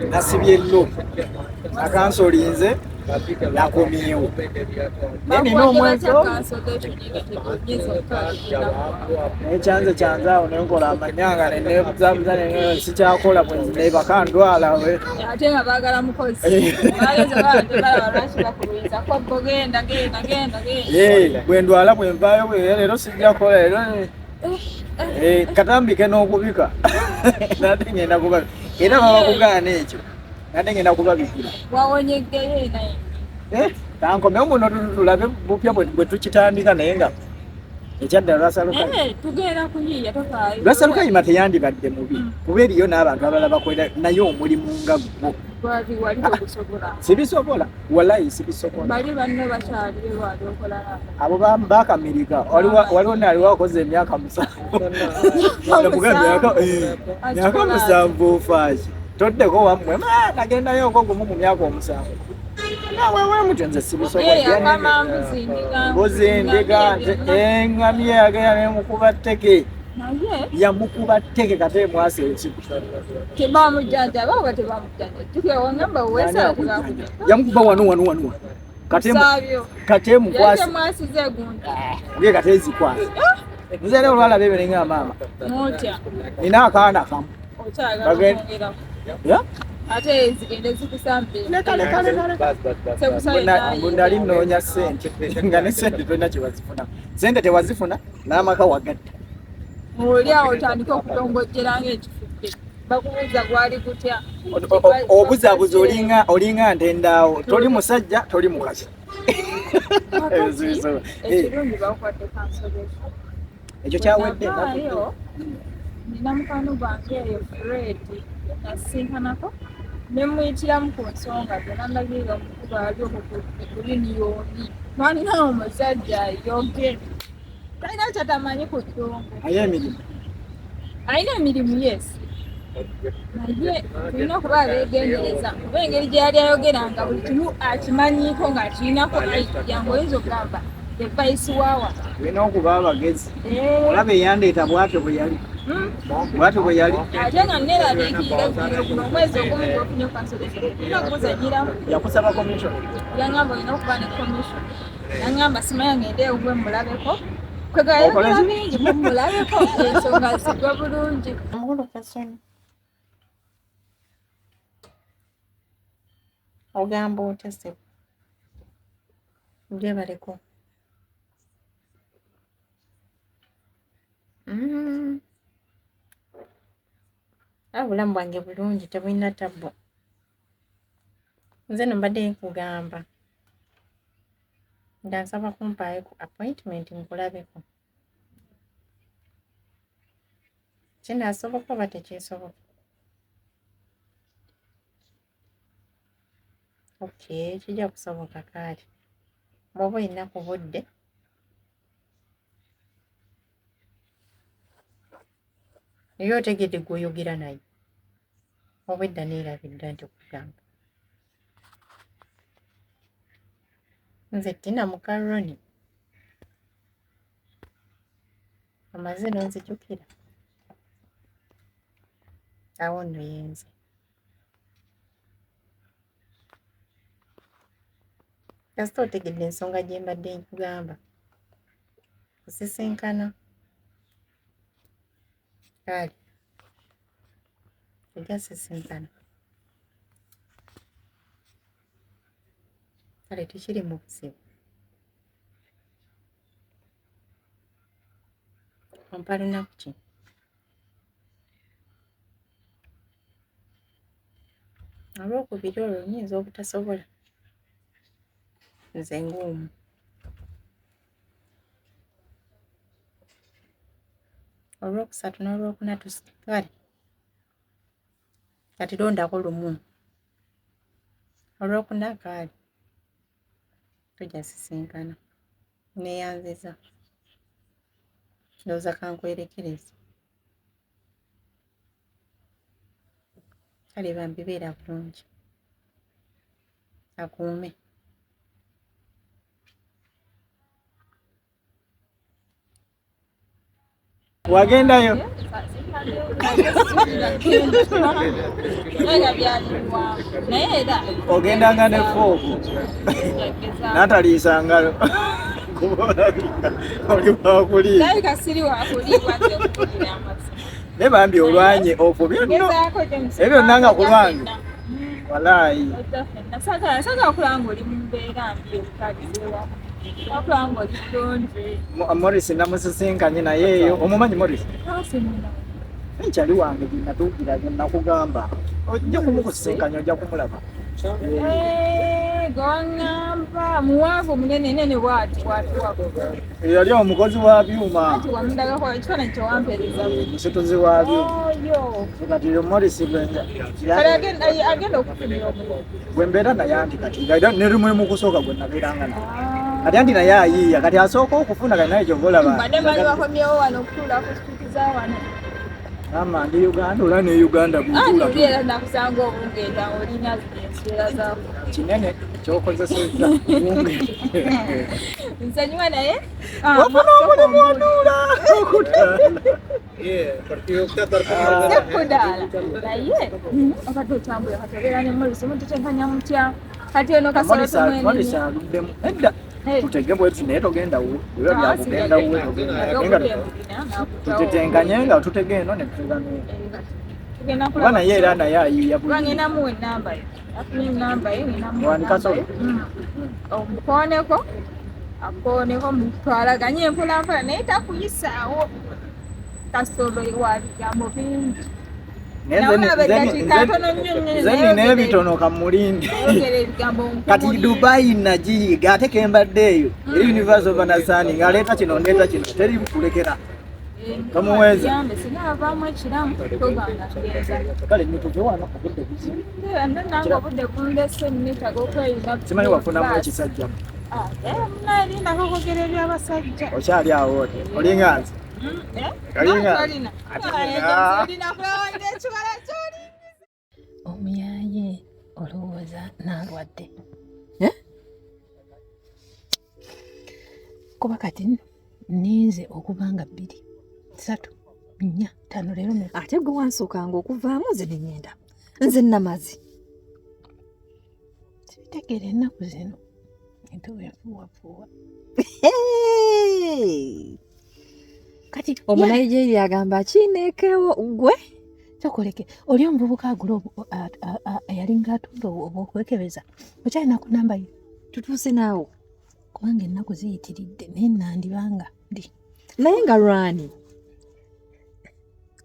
nasibye lo akansolinze nakomyewo nina omwezi nekyanze awo nenkola amanyanga nenebuzabuza sikyakola nebakandwala ate nga baagala mukozi bwendwala bwenvayo leero sijjakola leero katambike n'okubika nate ngenda kuba era babakugaana ekyo nate ngenda kubabikira wawonyegeyo naye kankomeo muno tulabe bupya bwe tukitandika naye nga ekyadda lwasalukayima teyandibadde mubi kuba eriyo n'abantu abalala bakolera naye omulimu nga gwo sibisobola walayi sibisobola abo bakamirika waliwo naliwo akoze emyaka 7 myaka 7 ofaaki toddeko wammwe nagendayo oko gumu mu myaka 7 nawewe mutenze sibisobola buzindiga engamye yagera nemukuba tteke yamukuba tteke kate mwasi ekiku tebamujjanjaba oba tebamujjanjaba tukewangamba wesa yamukuba wanu kate mukwasi mwasize gundi ye kate zikwasi nze leo olwala bebe nenga mama nina akaana kamu ate zigende zikusambe nali noonya ssente nga ne ssente tolina kyewazifuna ssente tewazifuna n'amaka wagadde oli awo otandika okutongojjera ng'ekifudde bakubuuza gwali gutya obuzabuza olinga ntendaawo toli musajja toli mukazi ekirungi bakwadde kansolation ekyo kyawedde nina mukwano gwange eyo Fred nasinkanako nemuyitiramu ku nsonga zenandagirira omukuba ali okuliniyoni mwanina omusajja yoge talina kyatamanyi ku ddongo alina emirimu yesi naye tulina okuba abeegendereza kuba engeri gye yali ayogeranga buli kimu akimanyiiko ng'akirinako yange oyinza okugamba evaisi waawa olina okuba abagezi olaba eyandeeta bwatyo bwe yali ate nga neraliikirira kuno omwezi ogumu gwofunye kansolation tulina okuzanyiramu yakusaba commission yangamba olina okuba ne commission yangamba simanya ngende ewuwe mulabeko kwegayogera bingi mumulabeko ensonga zigwa bulungi ogamba otya ssebo gyebaleko obulamu bwange bulungi tebulina tabbo nze no mbadde nkugamba nga nsaba kumpaayo ku appointment nkulabeko kinaasoboka oba tekyesoboka okay kijja kusoboka kaali bw'oba olina ku budde naye otegedde gw'oyogera naye oba edda neerabidda nti okugamba nze Tina Mukaroni amaze nonzijukira awo nno yenze kasita otegedde ensonga gye mbadde nkugamba kusisinkana kale tujja sisinkana kale tukiri mu buzibu ompa lunaku ki olwokubiri olwo nyinza obutasobola nze ng'omu olwokusatu n'olwokuna kale kati londako lumu olwokuna kaali tujja sisinkana neeyanziza ndowooza kankwerekereza kale bambibeera bulungi akuume wagendayo ogendanga ne fooku nataliisangalo oli wakuliira ne bambi olwanye ofo ebyo nanga ku lwange walaayi nasagala kulanga oli mu mbeera mbi okukalizewa wakulanga oli bulungi. Morris namusisinkanye naye eyo omumanyi Morris nkyali wange ginatuukira nakugamba ojja kumukusisinkanya ojja kumulaba gwaŋŋamba muwanvu munene nene bwati yali omukozi wa byuma wamundagako ekifaananyi kyewampeereza musituzi wa byuma kati Morris agenda okufunira omulimu gwe mbeera naye anti kati ne lumu kusooka gwe nabeeranga naye kati anti naye ayiiya kati asooka okufuna kati naye kyova olaba badde bali bakomyewo wano okutuula kusitukiza wano ama ndi Uganda ola ne Uganda bwera nakusanga obungenda olina enswera zaako kinene kyokozesezza nsanyuwa naye wafuna omulimu onuula okutaala sekudaala naye okadde otambula kati obeera ne Morris mututenkanya mutya kati eno kasolo Morris aluddemu edda tutege bwetu naye togenda we ebyo byakugenda we tutetenkanye nga tutege eno ne tutega kuba naye era naye ayiiya ng'enamuwa ennamba ye afunye ennamba ye wani kasolo omukooneko akooneko mutwalaganye empolampola naye takuyisaawo kasolo wa bigambo bingi zeni n'ebitono kamulindi kati Dubai nagiyiga ate kembadde eyo eri Universe of Understanding ng'aleeta kino ndeeta kino teri kulekera kamuweza kale nituve wano obudde buzibu simanyi wafunamu ekisajja okyali awo olinga nze omuyaye olowooza nalwadde kuba kati ninze okubanga 2 3 4 5 leero ate gwe wansookanga okuvaamu nze nenyenda nze namazi kitegere ennaku zino entobo yafuwafuwa kati omunayijeeri agamba kineekewo gwe kyokoleke oli omuvubuka agula eyalinga atunda obwokwekebeza okyalina ku namba ye tutuuse naawo kubanga ennaku ziyitiridde naye nandibanga ndi naye nga lwani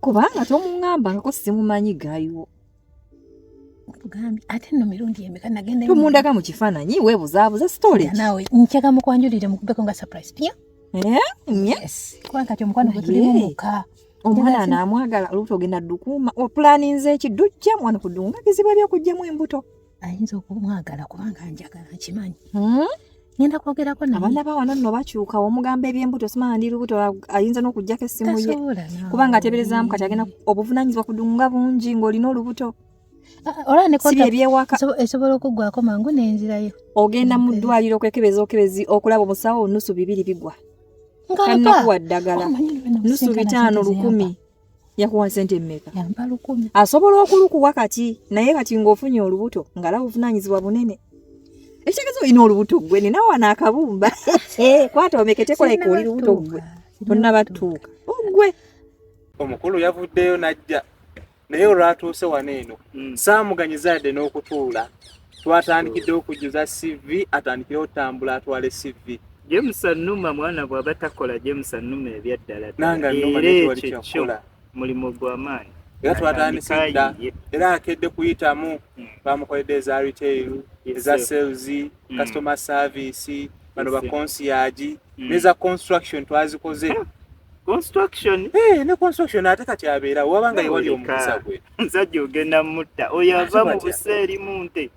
kubanga tomuŋŋambangako simumanyi gaayiwo tugambye ate nno mirundi emeka nagenda tumundaga mu kifaananyi weebuzaabuza sitole nawe nkyaka mukwanjulire mukubeko nga surprise pya yes kubanga kati omukwano gwe tulimu muka omwana anaamwagala olubuto ogenda ddukuuma opulaninze eki dujja mwana kudunga kizibu ebyokugjamu embuto ayinza okumwagala kubanga njagala nkimanyi ngenda kwogerako naye abaana bawano nno bakyuka omugamba ebyembuto simanya ndi lubuto ayinza n'okuggyako essimu ye kubanga ateeberezaamu kati agenda obuvunaanyizibwa kudunga bungi ng'olina olubuto olane ebyewaka esobola okuggwako mangu n'enzirayo ogenda mu ddwaliro okwekebeza okulaba omusawo nusu 2 bigwa kanakuwa ddagala nusu 5 1,000 yakuwa sente mmeka yamba 10 asobola okulukuwa kati naye kati ng'ofunye olubuto ng'alaba obuvunaanyizibwa bunene ekitegezo olina olubuto gwe nina wana akabumba kwata omeketeko like oli lubuto gwe tonnaba tuuka ogwe omukulu yavuddeyo najja naye olwatuuse wano eno saamuganyiza yadde n'okutuula twatandikidde okujjuza CV atandikire otambula atwale CV James Numa mwana bw'aba takola James Numa ebyaddala nanga Numa netwali kyakola mulimu gw'amaanyi era twatandise dda era akedde kuyitamu bamukoledde eza retail eza sales customer service bano ba concierge neza construction twazikoze construction ne construction ate kati abeera wabanga yewali omukisa gwe nsajja ogenda mutta oyo ava mu buseeri munte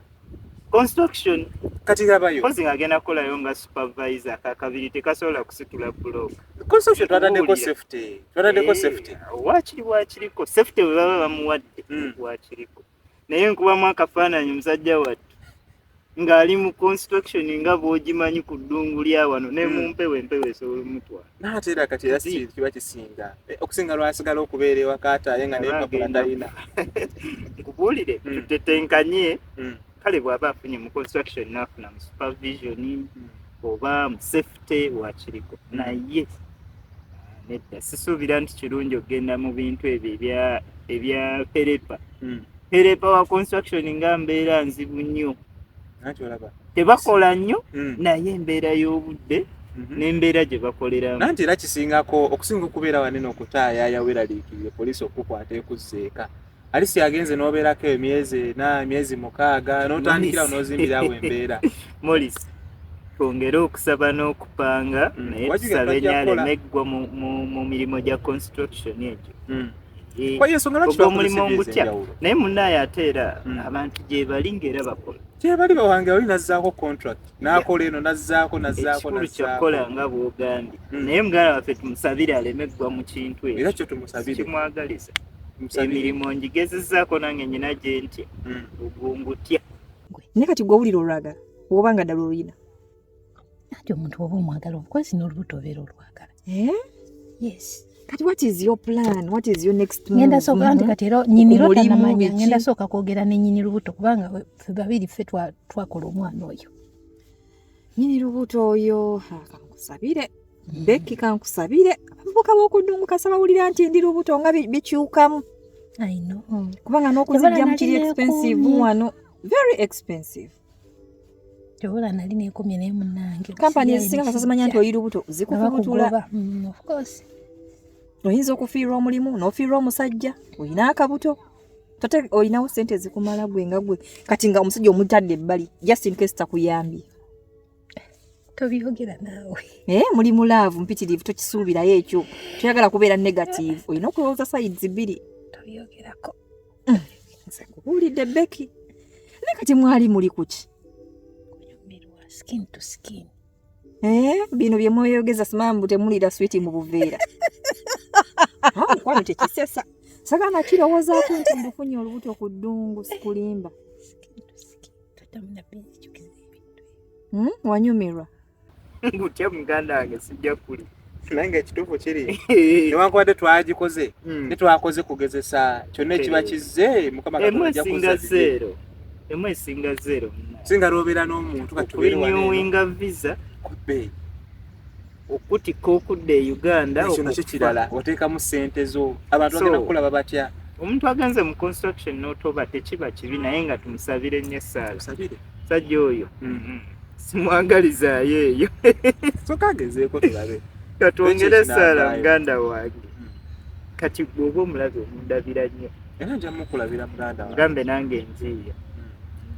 construction kati gabayo kozi ngagenda kukolayo nga supervisor kakabiri tekasobola kusitula block construction twatandeko safety wakiriko safety we baba bamuwadde wakiriko naye nkubamu akafaananyi musajja wattu ng'ali mu construction nga bw'ogimanyi ku ddungu lya wano ne mu mpewo esobola omutwala. N'ate era kati era kiba kisinga okusinga lwasigala okubeera ewaka ataaye nga n'empapula talina. Nkubuulire tutetenkanye kale bw'aba afunye mu construction n'afuna mu supervision oba mu safety wakiriko naye nedda sisuubira nti kirungi okgenda mu bintu ebyo ebya perepa wa construction nga mbeera nzibu nnyo. Tebakola nnyo naye embeera y'obudde n'embeera gye bakoleramu. Nanti era kisingako okusinga okubeera wanene okutaayaaya weeraliikirire poliisi okukwata ekuzzeeka. Alisi agenze n'obeerako emyezi 4 emyezi 6 n'otandikira n'ozimbirawo embeera. Morris twongere okusaba n'okupanga naye tusaba enyalema eggwa mu mirimu gya construction egyo. Omulimu ngutya naye munnaye ate era abantu gye bali ng'era bakola. Gye bali bawange oli nazzaako contract n'akola eno nazzaako. Ekikulu kyokkola nga bw'ogambye naye muganda waffe tumusabire aleme eggwa mu kintu ekyo. Era kyo tumusabire. Kimwagaliza. Emirimu ngigezezzaako nange nyina gye ntya ogungutya. Naye kati gw'owulira olwagala oba nga ddala oluyina. Ate omuntu oba omwagala obukwezi n'olubuto obeera olwagala. Yes. Kati what is your plan? What is your next move? Ngenda soka nti kati era nyini lota namanya ngenda soka kwogera ne nyini lubuto kubanga ffe babiri ffe twakola omwana oyo. Nyini lubuto oyo kankusabire. Becky kankusabire. Abavubuka b'okuddungu kasaba wulira nti ndi lubuto nga bikyukamu. I know. Kubanga n'okuzijja mu kiri expensive wano. Very expensive. Jola nali neekomye naye munnange. Kampani ezisinga kasasa manya nti oli lubuto zikufubutula. Of course. Oyinza okufiirwa omulimu n'ofiirwa omusajja olina akabuto tate olinawo ssente zikumala gwe nga gwe kati nga omusajja omutadde ebbali just in case takuyambye. Tobyogera naawe. Muli mu laavu mpitirivu tokisuubirayo ekyo toyagala kubeera negative olina okulowooza sides bbiri. Tobyogerako. Nze nkubuulidde Becky naye kati mwali muli kuki? Kunyumirwa skin to skin. Bino bye mweyogeza simambu temulira switi mu buveera. Kwano tekisesa sagana kirowoozaako nti mbufunye olubuto ku ddungu sikulimba. Wanyumirwa ngutya muganda wange sijja kuli nange ekituufu kiri newankubadde twagikoze netwakoze kugezesa kyonna ekiba kizze mukama katonda emu esinga zero singa lwobeera n'omuntu renewinga visa kubbe okutika okudda e Uganda ekyo nakyo kirala oteekamu ssente zo abantu bagenda kukulaba batya. Omuntu agenze mu construction n'otoba tekiba kibi naye nga tumusabire nnyo essaala sajja oyo simwagalizaayo eyo soka agezeeko tulabe katwongere essaala muganda wange kati bw'oba omulabe omundabira nnyo era nja mukulabira muganda wange gambe nange njiiya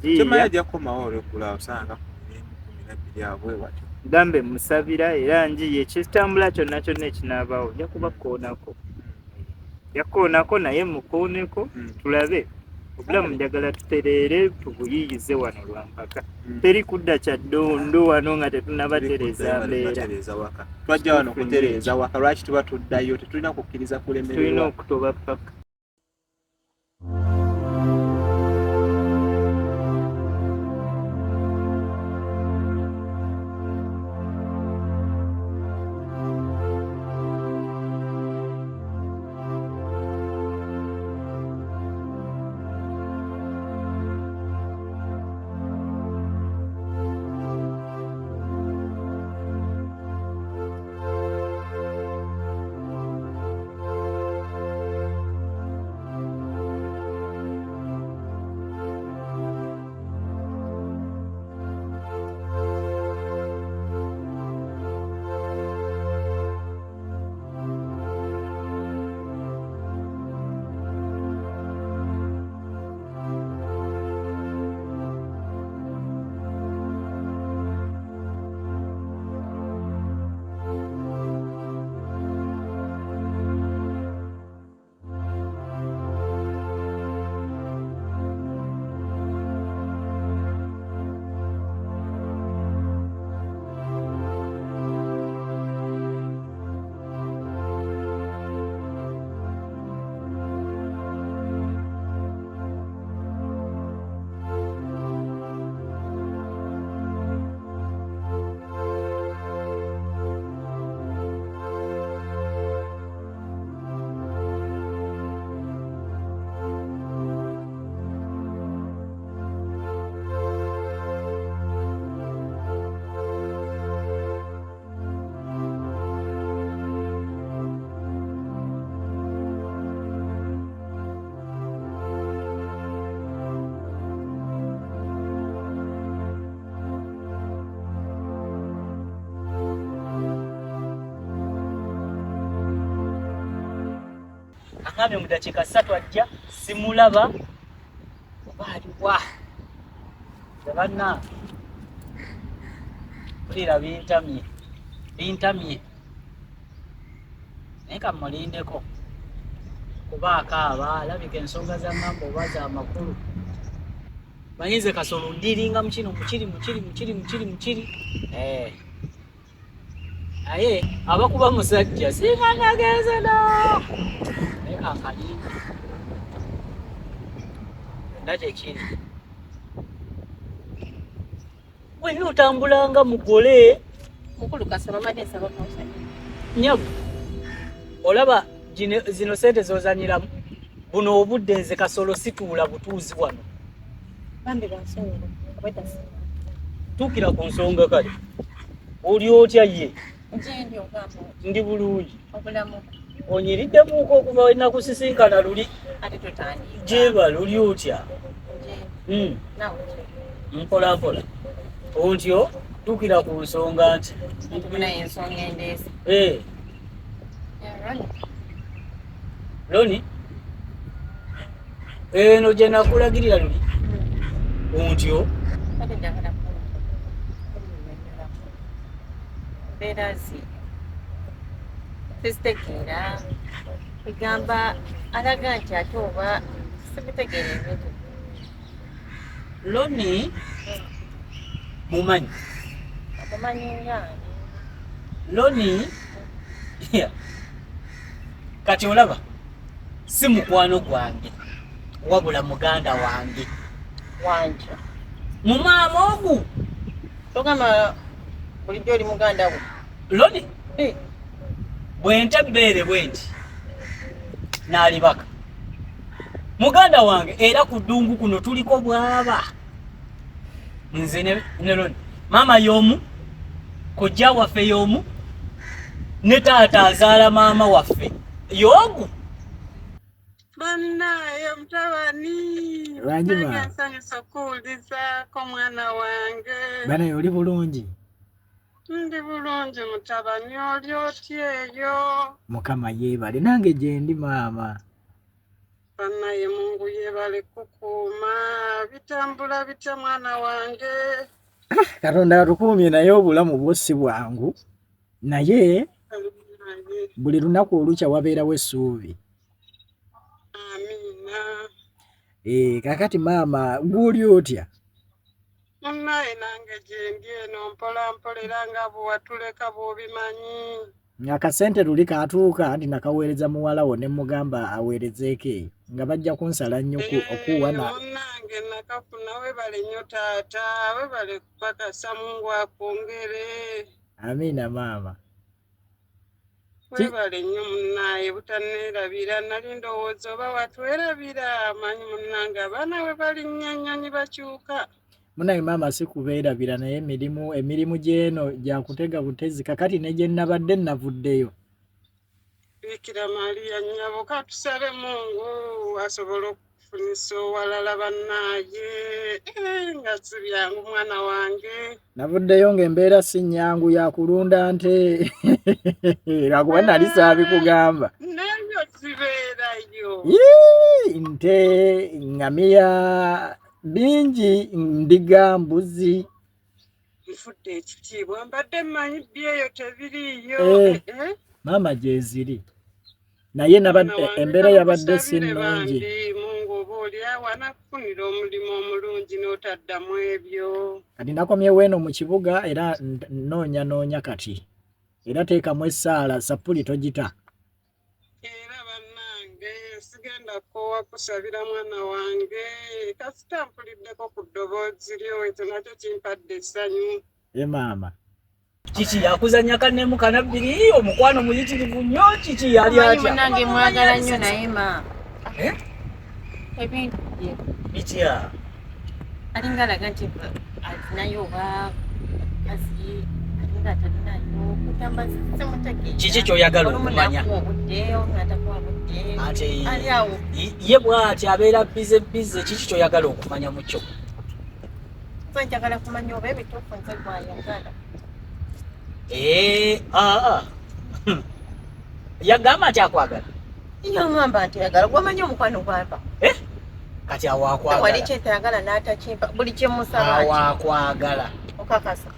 kyemaya ajja kukomawo olwegula osanga 12 abwe watyo gambe musabira era njiye ekitambula kyonna kyonna ekinaabawo nja kubakoonako yakoonako naye mukooneko tulabe obulamu njagala tutereere tubuyiyize wano lwampaka teri kudda kya ddondo wano nga tetunnabatereeza mbeera twajja wano kutereeza waka lwaki tuba tuddayo tetulina kukkiriza kulemererwa tulina okutoba paka Ngambye mu dakiika 3 ajja simulaba oba aliwa. Tebanna kulira bintamye naye kamulindeko kuba akaaba alabika ensonga za ngamba oba za makulu. Manyize Kasolo ndiringa mukino mukiri. Aye abakuba musajja singa nageze no. Naye kankalinda. Ndaje kiri. Wenna otambulanga mugole. Mukulu Kasolo madde saba musajja. Nyabu. Olaba zino sente zozanyiramu. Buno obudde nze Kasolo situula butuuzi wano. Bambi bansonga. Wetasi. Tukira ku nsonga kale. Oli otya ye? Njendi ogamba. Ndi bulungi. Obulamu. Onyiriddemu okuva we nakusisinkana luli. Ate tutandika. Jeba luli otya? Njendi. Nawe. Mpola. Ontyo tukira ku nsonga nti. Ntubuna ensonga endeesi. Loni? Eno gye nakulagirira luli. Ontyo? Ate njagala kuba. Berazi. Sisitegeera. Egamba alaga nti ate oba sibitegeera ebintu. Loni mumanyi. Akumanyi yaani. Loni kati olaba si mukwano gwange wabula muganda wange. Wanje. Mu maama ogu. Togamba bulijjo oli muganda we. Loni bwente bbeere bwenti n'alibaka muganda wange era ku ddungu kuno tuliko bwaba nze ne Loni maama y'omu kojja waffe y'omu ne taata azaala maama waffe y'ogu. Bannaye mutabani Lwanyuma nsanyusa okuwulizaako mwana wange. Banaye oli bulungi? Ndi bulungi mutabani, oli otya eyo? Mukama yeebale nange gye ndi maama. Bannaye Mungu yeebale kukuuma. Bitambula bitya mwana wange? Katonda atukuumye naye obulamu bwo si bwangu. Naye buli lunaku olukya wabeerawo essuubi. Amina. Kakati maama gw'oli otya? Munnaye nange gye ndi eno mpola era nga bw'watuleka bw'obimanyi. Akasente luli kaatuuka nti nakaweereza muwala wo ne mugamba aweerezeeko eyo nga bajja kunsala nnyo okuwana. Munnange nakafuna webale nnyo taata, webale kupakasa Mungu akwongere. Amina maama. Webale nnyo munnaye butanneerabira, nali ndowooza oba watwerabira. Manyi munnange abaana we balinnya nnyonyi bakyuka. Munaye maama si kubeerabira naye emirimu gy'eno gya kutega butezi kakati ne gye nnabadde navuddeyo. Bikira Maria nnyabo katusabe Mungu asobole okufunisa owalala bannaye. Nga si byangu mwana wange. Navuddeyo ng'embeera si nnyangu ya kulunda nte. Lwakuba nali saabikugamba. Nebyo sibeerayo. Nte, ngamiya, bingi, ndiga, mbuzi. Nfudde ekitiibwa mbadde mmanyi byeyo tebiriiyo. Maama gyeziri. Naye embeera yabadde si nnungi. Mungu oba oli awo anakufunira omulimu omulungi n'otaddamu ebyo. Kati nakomyewo eno mu kibuga era noonya kati. Era teekamu essaala sapuli togita. Era bannange sigenda koowa kusabira mwana wange. Kasita mpuliddeko ku ddoboozi lyo ekyo nakyo kimpadde essanyu. Maama. Kiki yakuzanya kannemu kanabbiri omukwano muyitirivu nnyo kiki yali atya? Munnange mwagala nnyo naye ma. Ebintu bye. Bitya? Alinga alaga nti alinayo oba kazi alinga atalinayo kugamba simutegeera. Kiki ky'oyagala okumanya? Ate ye bw'ati abeera bize kiki ky'oyagala okumanya mu kyo? Nze njagala kumanya oba ebituufu nze gwayagala. Yagamba nti akwagala. Iyo ngamba nti yagala gwamanyi omukwano gwava. Kati awakwagala. Wali kyetayagala n'atakimpa buli kye musaba. Awakwagala. Okakasa.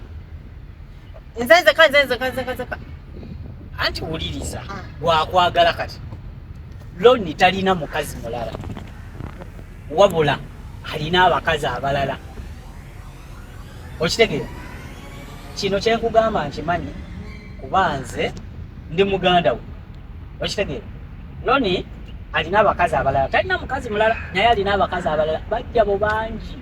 Nzenze kaze. Anti wuliriza gwakwagala kati. Loni talina mukazi mulala. Wabula alina abakazi abalala. Okitegeera? Kino kyenkugamba nkimanyi kuba nze ndi muganda we. Okitegeera? Loni alina abakazi abalala. Talina mukazi mulala naye alina abakazi abalala. Bajja bo bangi.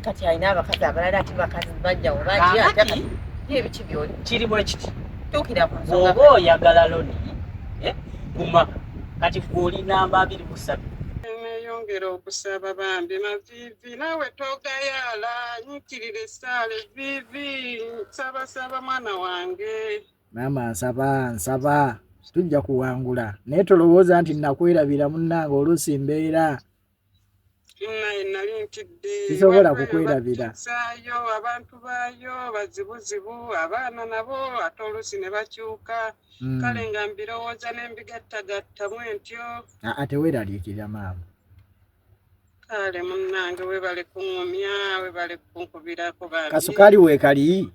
Kati alina abakazi abalala ati bakazi bajja bo bangi ate ebiki byoli. Kiri bwe kiti. Tukira ku nsonga. Bw'oba oyagala Loni guma kati gw'oli namba 27. Neyongera okusaba bambi Mavivi naawe togayala nyikirira essaala Vivi saba mwana wange. Mama nsaba tujja kuwangula naye tolowooza nti nakwerabira munnange oluusi mbeera naye nali ntidde sisobola kukwerabira abantu baayo bazibuzibu abaana nabo ate oluusi ne bakyuka kale nga mbirowooza n'embigattagatta mwentyo ate weeraliikirira maama kale munnange webale kuŋŋumya webale kunkubirako bambi kasukaali weekali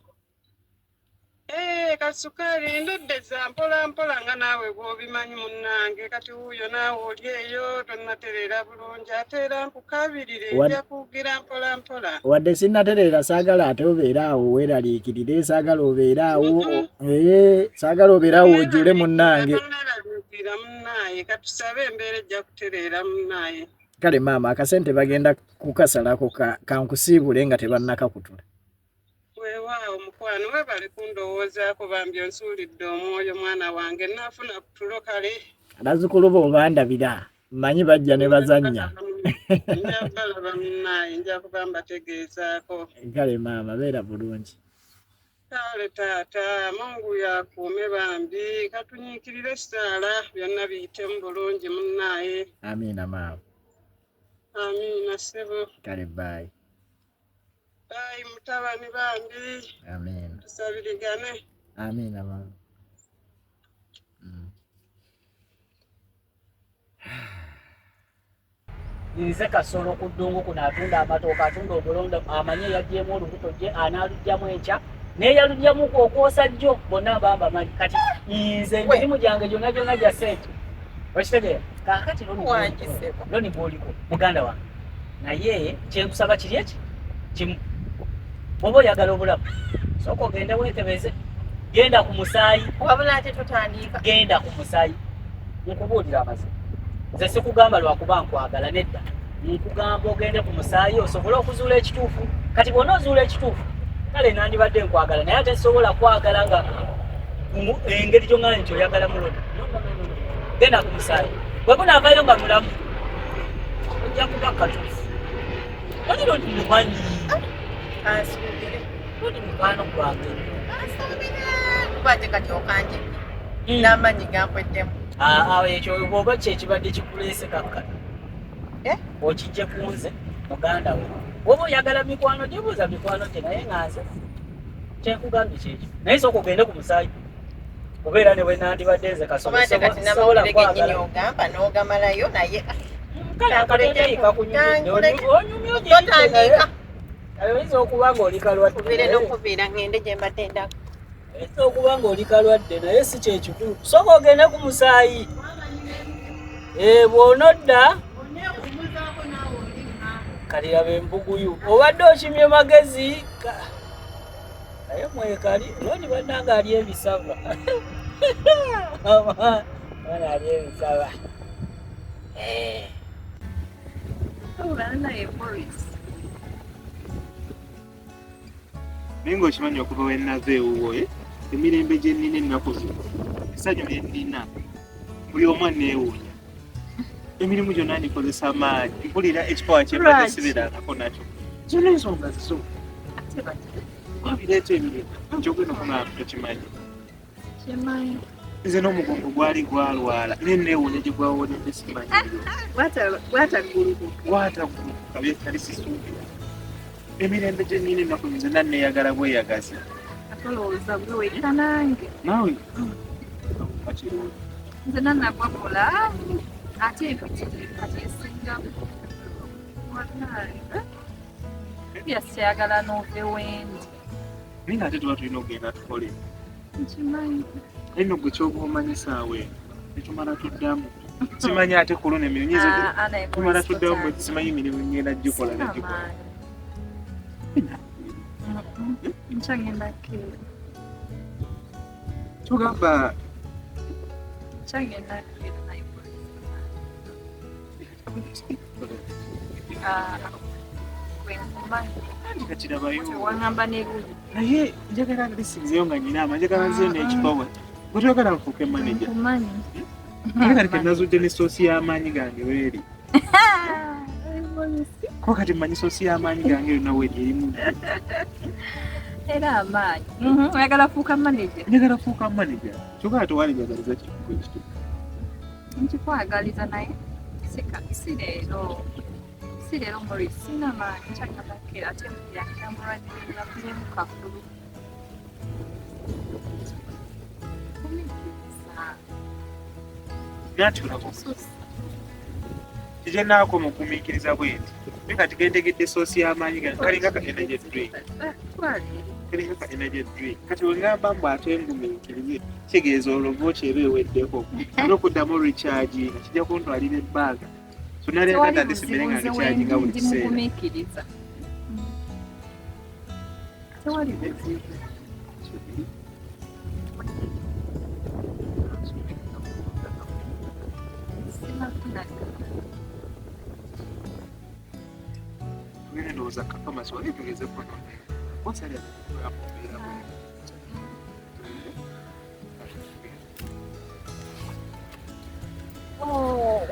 kasukaali ndedde za mpola nga naawe bw'obimanyi munnange kati wuuyo naawe oli eyo tonnatereera bulungi ate era nkukabirire nja kuwugira mpola. Wadde sinnatereera saagala ate obeeraawo weeraliikirire saagala obeeraawo saagala obeeraawo ojjule munnange. Neraliikirira munnaye katusabe embeera ejja kutereera munnaye. Kale maama akasente bagenda kukasalako kankusiibule nga tebannakakutula. Weewaawo mukwano webale kundowoozaako bambi onsuulidde omwoyo mwana wange naafuna kutulo kale. Abazzukulu bo bandabira mmanyi bajja ne bazannya. Nja balaba munnaye nja kuba mbategeezaako. Kale maama beera bulungi. Kale taata Mungu yakuume bambi katunyiikirire essaala byonna biyitemu bulungi munnaye. Amiina maama. Amiina ssebo. Kale bye. Bye mutabani bambi. Amiina. Tusabirigane. Amiina maama. Nze Kasolo ku ddungu kuno atunda amatooke atunda obulonda amanye yagyemu olubuto gye anaalugyamu enkya neeyalugyamuku okwosa jjo bonna bamba manyi kati nze emirimu gyange gyonna gya ssente okitegeera kaakati Loni bw'oliko muganda wange naye kyenkusaba kiri eki kimu bw'oba oyagala obulamu sooka ogende weekebeze genda ku musaayi wabula ate tutandika genda ku musaayi nkubuulira amazima nze sikugamba lwakuba nkwagala nedda nkugamba ogende ku musaayi osobole okuzuula ekituufu kati bw'ona ozuula ekituufu kale nandibadde nkwagala naye ate sobola kwagala nga engeri gyongana nti oyagala Loni genda ku musaayi bwe gunaavaayo nga mulamu ojja kuba katuufu oli Loni mumanyi Loni mukwano gwange kubate kati okanje n'amanyi gampweddemu. Ekyo bw'oba kyekibadde kikuleese kakkana okijje ku nze muganda we bw'oba oyagala mikwano gyebuuza mikwano gye naye nga nze kyenkugambye kyekyo naye sooka ogende ku musaayi obeera ne bwe nandibadde nze Kasolo sobola kwagala ogamba n'ogamalayo naye kale akateteeyika kunyumya ogitandika oyinza okuba ng'oli kalwadde kubeere n'okubeera ngende gye mbadde ndako oyinza okuba ng'oli kalwadde naye si kyekikulu sooka ogende ku musaayi bw'onodda kalira b'embuguyu obadde okimye magezi naye mwekali Loni bannanga ali ebisava bana ali ebisava naye ng'okimanyi okuva we nnava ewuwo emirembe gye nnina ennaku zino essanyu lye nnina buli omu anneewuunya emirimu gyonna ndikozesa maanyi mpulira ekipawa kyembadde sibeerangako nakyo zonna ensonga zizo wabireeta emirimu kyogenda okuŋŋamba tokimanyi nze n'omugongo gwali gwalwala naye nneewuunya gye gwawonedde simanyi gwataguluka byetali sisuubira emirembe gye nnina ennaku nzena nneeyagala bweyagaza naawe akirungi nze nanagwakola ate empitirivu kati esingamu byasayagala n'ove wendi naye ng'ate tuba tulina okugenda tukole nkimanyi eno gwe kyoba omanyisa awe netumala tuddamu simanyi ate ku luno emirimu nyizo tumala tuddamu bwe simanyi emirimu ngenda gikola nagikola nkyagenda keera tugamba nkyagenda keera naye wangamba nebuuyi naye njagala lisinzeyo nga nyinaama njagala nzeyo n'ekipawa bwe toyagala nfuuke maneja nkumanyi naye kati kenazudde ne soosi y'amaanyi gange weeri ko kati mmanyi soosi y'amaanyi gange yonna weeri erimu era amaanyi oyagala fuuka maneja njagala fuuka maneja kyokala tewali njagaliza kitu nkikwagaliza naye si leero ngoli sina maanyi nkyagala keera ate yanambulwanirirakulemu kakulu kije naako mukumiikiriza bwenti naye kati gentegedde soosi y'amaanyi gange kalinga ka energy drink kalinga ka energy drink kati wengamba mbu ate ngumiikirize kitegeeza olwo kyeba eweddeko n'okuddamu recharge kijja kuntwalira ebbaaga so naleeta ndisimire nga recharginga buli kiseera tewali buzibu ngene ndowooza kapamasi wali tugezeko wasali Oh.